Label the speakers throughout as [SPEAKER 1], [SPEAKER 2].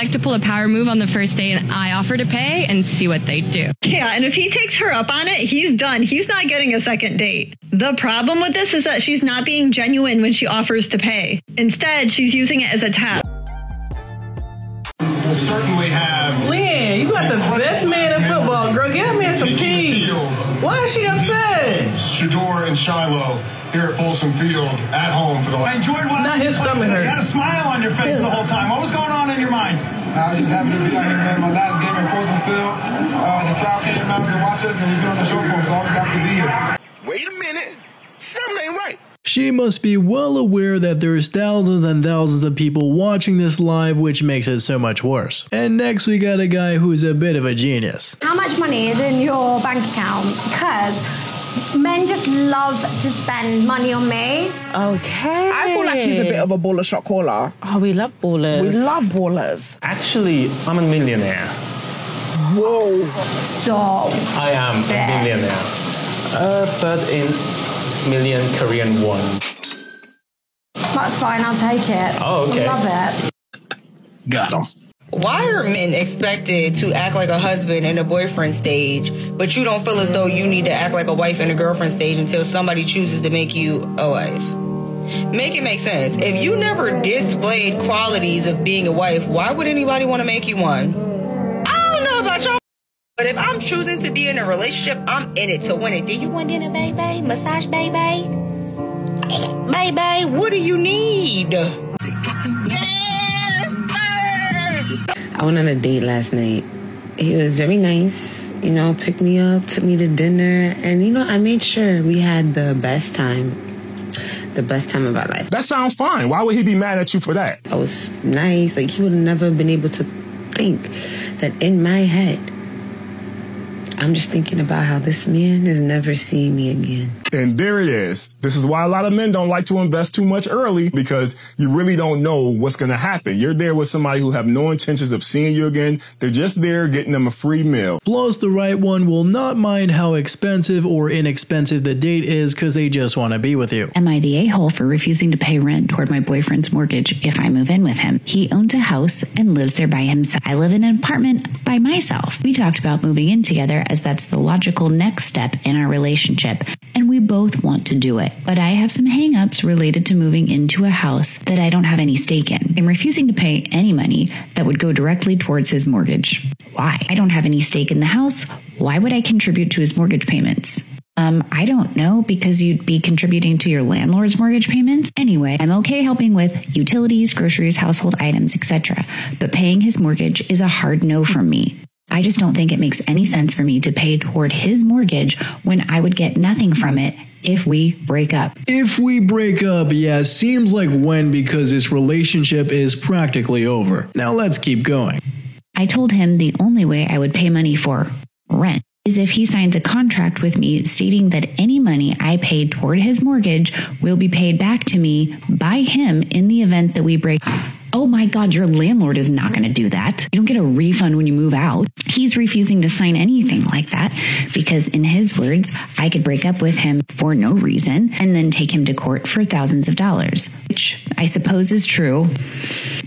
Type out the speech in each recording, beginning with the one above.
[SPEAKER 1] like to pull a power move on the first date, and I offer to pay and see what they do.
[SPEAKER 2] Yeah, and if he takes her up on it, he's done. He's not getting a second date. The problem with this is that she's not being genuine when she offers to pay. Instead, she's using it as a test.
[SPEAKER 3] We'll certainly have...
[SPEAKER 4] Lynn, you got the best man in football, girl. Get that man some keys. Why is she upset?
[SPEAKER 3] Shador and Shiloh here at Folsom Field at home for the...
[SPEAKER 5] I enjoyed watching.
[SPEAKER 4] Not his stomach hurt.
[SPEAKER 5] You had a smile on your face the whole time. What was going on in your mind?
[SPEAKER 6] I was just happy to be out here, man. My last game at Folsom Field. The crowd came out to watch us, and we've been on the show for us, so I was happy to be here.
[SPEAKER 3] Wait a minute. Something ain't right.
[SPEAKER 7] She must be well aware that there's thousands and thousands of people watching this live, which makes it so much worse. And next we got a guy who's a bit of a genius.
[SPEAKER 8] How much money is in your bank account? Because men just love to spend money on me.
[SPEAKER 4] Okay.
[SPEAKER 9] I feel like he's a bit of a baller shot caller.
[SPEAKER 4] Oh, we love ballers.
[SPEAKER 9] We love ballers.
[SPEAKER 10] Actually, I'm a millionaire.
[SPEAKER 9] Whoa.
[SPEAKER 8] Stop.
[SPEAKER 10] I am a millionaire. But in million Korean won.
[SPEAKER 8] That's fine, I'll take it.
[SPEAKER 10] Oh, okay.
[SPEAKER 8] Love it.
[SPEAKER 7] Got him.
[SPEAKER 11] Why are men expected to act like a husband in a boyfriend stage, but you don't feel as though you need to act like a wife in a girlfriend stage until somebody chooses to make you a wife? Make it make sense. If you never displayed qualities of being a wife, why would anybody want to make you one? I don't know about y'all, but if I'm choosing to be in a relationship, I'm in it to win it. Do you want dinner, baby? Massage, baby? Baby, what do you need?
[SPEAKER 12] I went on a date last night. He was very nice, you know, picked me up, took me to dinner, and, you know, I made sure we had the best time of our life.
[SPEAKER 13] That sounds fine. Why would he be mad at you for that?
[SPEAKER 12] I was nice. Like, he would have never been able to think that in my head, I'm just thinking about how this man is never seeing me again.
[SPEAKER 13] And there it is. This is why a lot of men don't like to invest too much early, because you really don't know what's going to happen. You're there with somebody who have no intentions of seeing you again. They're just there getting them a free meal.
[SPEAKER 7] Plus, the right one will not mind how expensive or inexpensive the date is because they just want to be with you.
[SPEAKER 14] Am I the a-hole for refusing to pay rent toward my boyfriend's mortgage if I move in with him? He owns a house and lives there by himself. I live in an apartment by myself. We talked about moving in together as that's the logical next step in our relationship, and we both want to do it. But I have some hang-ups related to moving into a house that I don't have any stake in. I'm refusing to pay any money that would go directly towards his mortgage. Why? I don't have any stake in the house. Why would I contribute to his mortgage payments? I don't know, because you'd be contributing to your landlord's mortgage payments. Anyway, I'm okay helping with utilities, groceries, household items, etc. But paying his mortgage is a hard no from me. I just don't think it makes any sense for me to pay toward his mortgage when I would get nothing from it if we break up.
[SPEAKER 7] If we break up, yeah, seems like when, because this relationship is practically over. Now let's keep going.
[SPEAKER 14] I told him the only way I would pay money for rent is if he signs a contract with me stating that any money I paid toward his mortgage will be paid back to me by him in the event that we break up. Oh my God, your landlord is not going to do that. You don't get a refund when you move out. He's refusing to sign anything like that because, in his words, I could break up with him for no reason and then take him to court for thousands of dollars, which I suppose is true.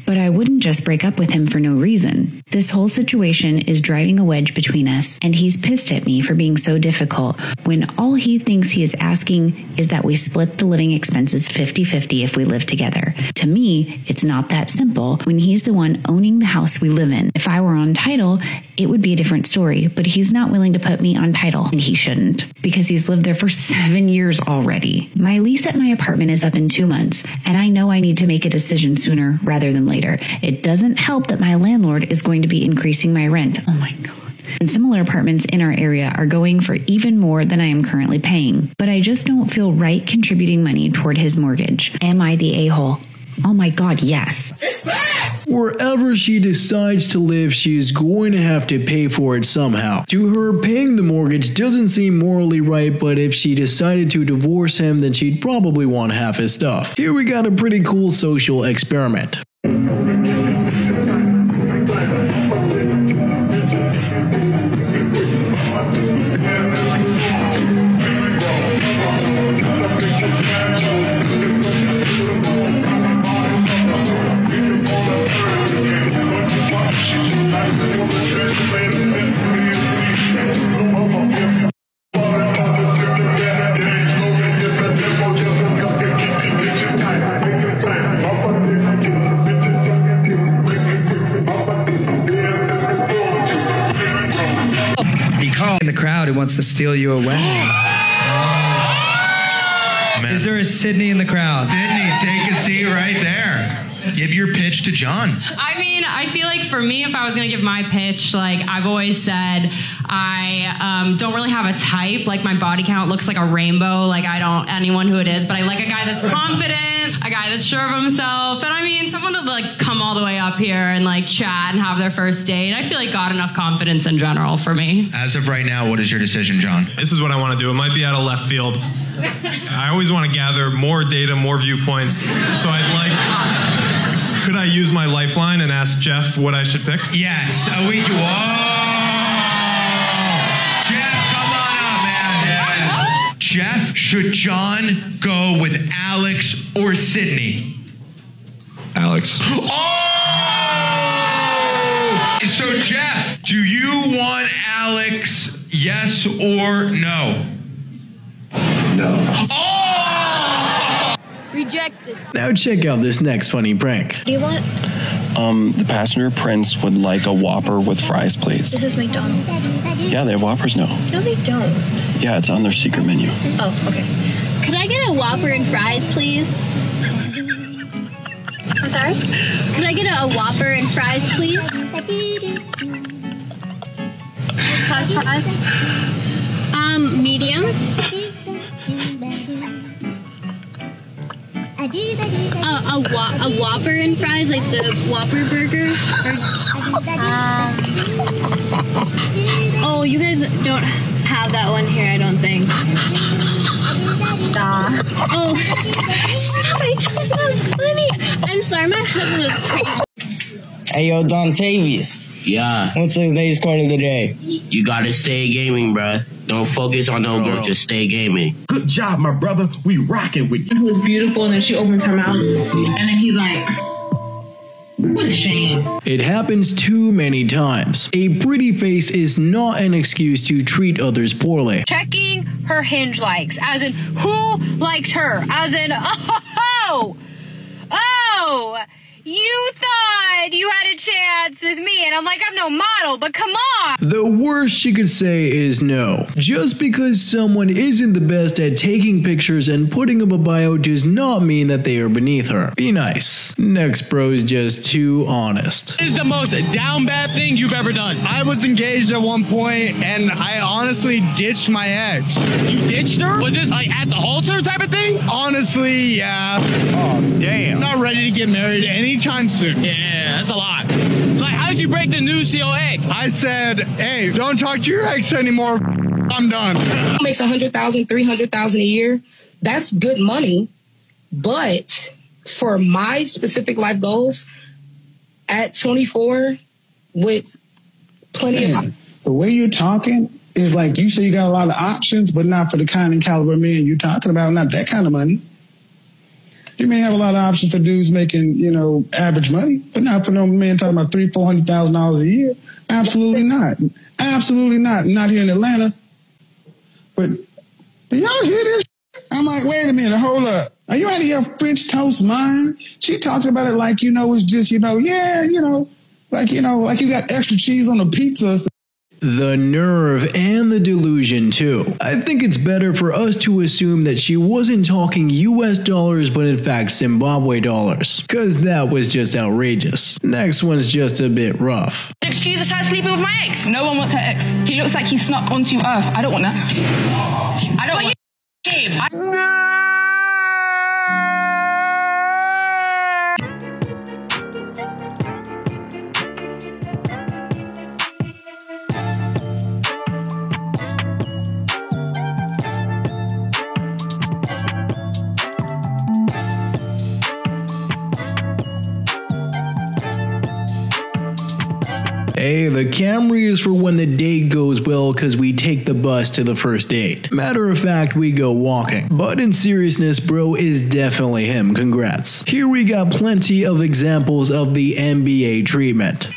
[SPEAKER 14] But I wouldn't just break up with him for no reason. This whole situation is driving a wedge between us, and he's pissed at me for being so difficult when all he thinks he is asking is that we split the living expenses 50-50 if we live together. To me, it's not that simple when he's the one owning the house we live in. If I were on title, it would be a different story, but he's not willing to put me on title, and he shouldn't, because he's lived there for 7 years already. My lease at my apartment is up in 2 months, and I know I need to make a decision sooner rather than later. It doesn't help that my landlord is going to be increasing my rent. Oh my God. And similar apartments in our area are going for even more than I am currently paying. But I just don't feel right contributing money toward his mortgage. Am I the a-hole? Oh my God, yes.
[SPEAKER 7] Wherever she decides to live, she's going to have to pay for it somehow. To her, paying the mortgage doesn't seem morally right, but if she decided to divorce him, then she'd probably want half his stuff. Here we got a pretty cool social experiment.
[SPEAKER 15] In the crowd who wants to steal you away. Is there a Sydney in the crowd?
[SPEAKER 16] Sydney, take a seat right there. Give your pitch to John.
[SPEAKER 1] I mean, I feel like for me, if I was going to give my pitch, like I've always said, I don't really have a type. Like my body count looks like a rainbow. Like I don't, anyone who it is, but I like a guy that's confident, a guy that's sure of himself. And I mean, someone to like come all the way up here and like chat and have their first date. I feel like got enough confidence in general for me.
[SPEAKER 16] As of right now, what is your decision, John?
[SPEAKER 17] This is what I want to do. It might be out of left field. I always want to gather more data, more viewpoints. So I'd like... Could I use my lifeline and ask Jeff what I should pick?
[SPEAKER 16] Yes. Whoa! Jeff, come on up, man. Yeah. Jeff, should John go with Alex or Sydney?
[SPEAKER 17] Alex.
[SPEAKER 16] Oh! So, Jeff, do you want Alex, yes or no?
[SPEAKER 6] No.
[SPEAKER 16] Oh!
[SPEAKER 18] Rejected.
[SPEAKER 7] Now check out this next funny prank.
[SPEAKER 18] What do you want?
[SPEAKER 19] The passenger Prince would like a Whopper with fries, please.
[SPEAKER 18] This is McDonald's.
[SPEAKER 19] Yeah, they have Whoppers now.
[SPEAKER 18] No, they don't.
[SPEAKER 19] Yeah, it's on their secret menu.
[SPEAKER 18] Oh, okay. Could I get a Whopper and fries, please? I'm sorry? Could I get a Whopper and fries, please? Fries? Medium. A Whopper and fries, like the Whopper burger? Oh, you guys don't have that one here, I don't think. Oh, stop it, it's not funny. I'm sorry, my husband was crazy.
[SPEAKER 20] Hey, yo, Dontavius.
[SPEAKER 21] Yeah.
[SPEAKER 20] What's the latest quote of the day?
[SPEAKER 21] You gotta stay gaming, bruh. Don't focus on no girl, just stay gaming.
[SPEAKER 5] Good job, my brother. We rocking with you.
[SPEAKER 22] Who was beautiful, and then she opens her mouth, and then he's like, what a shame.
[SPEAKER 7] It happens too many times. A pretty face is not an excuse to treat others poorly.
[SPEAKER 23] Checking her Hinge likes, as in who liked her, as in oh, you thought you had a chance with me, and I'm like, I'm no model, but come on.
[SPEAKER 7] The worst she could say is no. Just because someone isn't the best at taking pictures and putting up a bio does not mean that they are beneath her. Be nice. Next bro's just too honest.
[SPEAKER 24] What is the most down bad thing you've ever done? I was engaged at one point, and I honestly ditched my ex. You ditched her? Was this like at the altar type of thing? Honestly, yeah. Oh, damn. I'm not ready to get married anytime soon. Yeah, that's a lot. Like, how did you break the news to your ex? I said, hey, don't talk to your ex anymore. I'm done.
[SPEAKER 25] Makes $100,000, $300,000 a year. That's good money. But for my specific life goals, at 24, with plenty of...
[SPEAKER 6] The way you're talking is like you say you got a lot of options, but not for the kind and caliber men you're talking about, not that kind of money. You may have a lot of options for dudes making, average money, but not for no man talking about $300,000-$400,000 a year. Absolutely not. Absolutely not. Not here in Atlanta. But do y'all hear this? I'm like, wait a minute, hold up. Are you out of your French toast mind? She talks about it like, it's just, like you got extra cheese on a pizza.
[SPEAKER 7] The nerve and the delusion too. I think it's better for us to assume that she wasn't talking US dollars but in fact Zimbabwe dollars, cause that was just outrageous. Next one's just a bit rough.
[SPEAKER 23] Excuse to try sleeping with my ex. No one wants her ex. He looks like he snuck onto Earth. I don't want that. I don't want him.
[SPEAKER 7] Hey, the Camry is for when the date goes well cause we take the bus to the first date. Matter of fact, we go walking. But in seriousness, bro is definitely him, congrats. Here we got plenty of examples of the NBA treatment.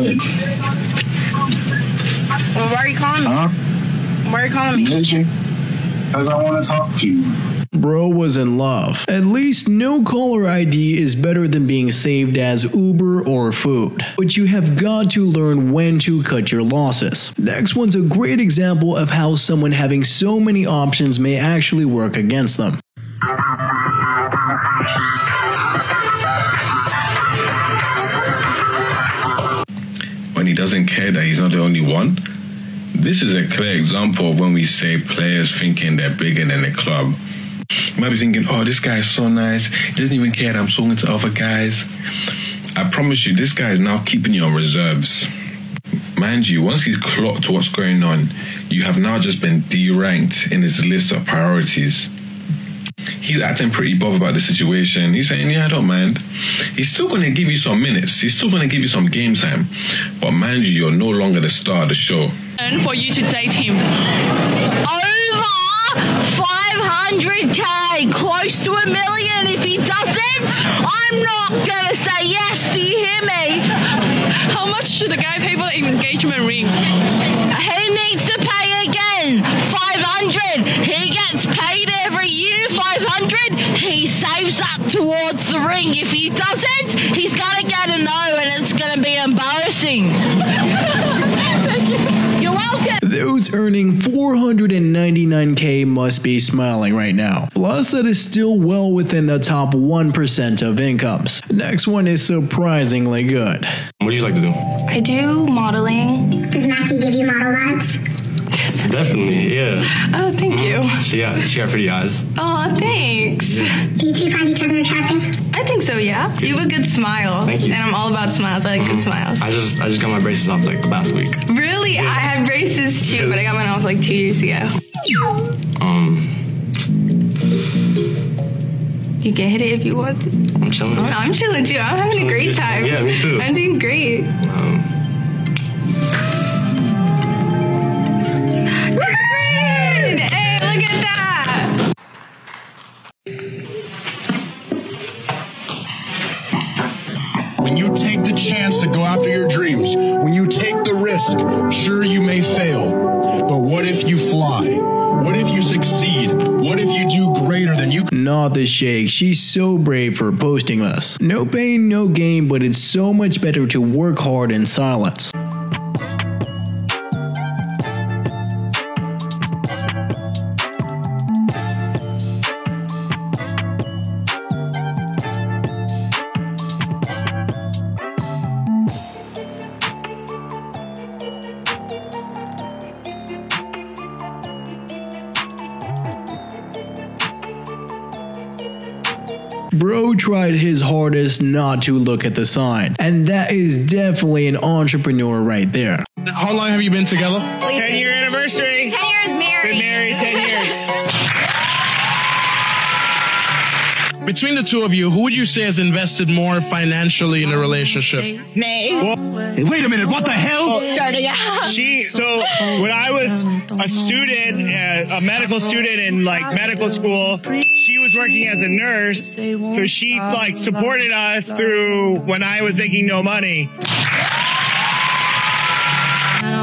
[SPEAKER 2] ahead.
[SPEAKER 23] Well, why are you calling me?
[SPEAKER 2] Huh?
[SPEAKER 23] Why are you calling me?
[SPEAKER 2] Because I want to talk to you.
[SPEAKER 7] Bro was in love. At least no caller ID is better than being saved as Uber or food. But you have got to learn when to cut your losses. Next one's a great example of how someone having so many options may actually work against them.
[SPEAKER 3] When he doesn't care that he's not the only one. This is a clear example of when we say players thinking they're bigger than the club. You might be thinking, oh, this guy is so nice. He doesn't even care that I'm talking to other guys. I promise you, this guy is now keeping you on reserves. Mind you, once he's clocked what's going on, you have now just been deranked in his list of priorities. He's acting pretty bothered about the situation. He's saying, yeah, I don't mind. He's still going to give you some minutes. He's still going to give you some game time. But mind you, you're no longer the star of the show.
[SPEAKER 23] And for you to date him. Over 500K, close to $1 million. If he doesn't, I'm not going to say yes. Do you hear me? How much should the guy pay for the engagement ring? He needs to pay again. 500. He gets paid every year. 500. He saves that towards the ring. If he doesn't, he's gonna get a no, and it's gonna be embarrassing. Thank you. You're welcome.
[SPEAKER 7] Those earning 499K must be smiling right now. Plus, that is still well within the top 1% of incomes. Next one is surprisingly good.
[SPEAKER 4] What do you like to do?
[SPEAKER 23] I do modeling.
[SPEAKER 18] Does Mackie give you model vibes?
[SPEAKER 4] Definitely, yeah.
[SPEAKER 23] Oh, thank you.
[SPEAKER 4] She got pretty eyes.
[SPEAKER 23] Oh, thanks.
[SPEAKER 18] Do you two find each other attractive?
[SPEAKER 23] I think so, yeah. You have a good smile.
[SPEAKER 4] Thank you.
[SPEAKER 23] And I'm all about smiles. I like good smiles.
[SPEAKER 4] I just got my braces off like last week.
[SPEAKER 23] Really? Yeah. I had braces too, but I got mine off like 2 years ago. You can hit it if you want to.
[SPEAKER 4] I'm chilling.
[SPEAKER 23] I'm chilling too. I'm having a great time.
[SPEAKER 4] Yeah, me too.
[SPEAKER 23] I'm doing great. Hey, look at that!
[SPEAKER 5] When you take the chance to go after your dreams, when you take the risk, sure, you may fail, but what if you fly? What if you succeed? What if you do greater than you?
[SPEAKER 7] Not the shake. She's so brave for posting this. No pain, no gain, but it's so much better to work hard in silence. Bro tried his hardest not to look at the sign, and that is definitely an entrepreneur right there.
[SPEAKER 24] How long have you been together?
[SPEAKER 9] 10-year anniversary.
[SPEAKER 23] 10 years married.
[SPEAKER 9] Been married 10 years.
[SPEAKER 24] Between the two of you, who would you say has invested more financially in a relationship?
[SPEAKER 23] Me.
[SPEAKER 9] Well,
[SPEAKER 5] hey, wait a minute, what the hell?
[SPEAKER 23] Starting out.
[SPEAKER 9] So when I was a student, a medical student in like medical school, she was working as a nurse, so she like supported us through when I was making no money.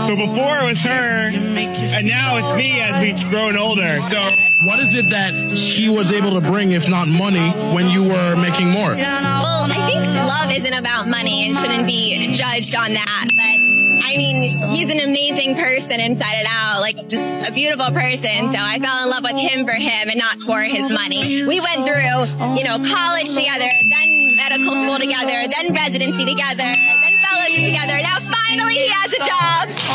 [SPEAKER 9] So before it was her, and now it's me as we've grown older. So
[SPEAKER 24] what is it that he was able to bring, if not money, when you were making more?
[SPEAKER 23] Well, I think love isn't about money and shouldn't be judged on that. But I mean, he's an amazing person inside and out, like just a beautiful person. So I fell in love with him for him and not for his money. We went through, college together, then medical school together, then residency together, then fellowship together. Now finally he has a job 15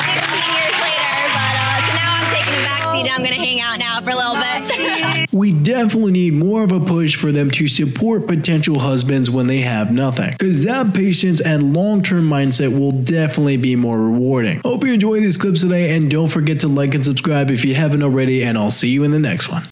[SPEAKER 23] years later. But so now I'm taking a backseat and I'm going to hang out now for a little bit.
[SPEAKER 7] We definitely need more of a push for them to support potential husbands when they have nothing, because that patience and long-term mindset will definitely be more rewarding. Hope you enjoyed these clips today, and don't forget to like and subscribe if you haven't already, and I'll see you in the next one.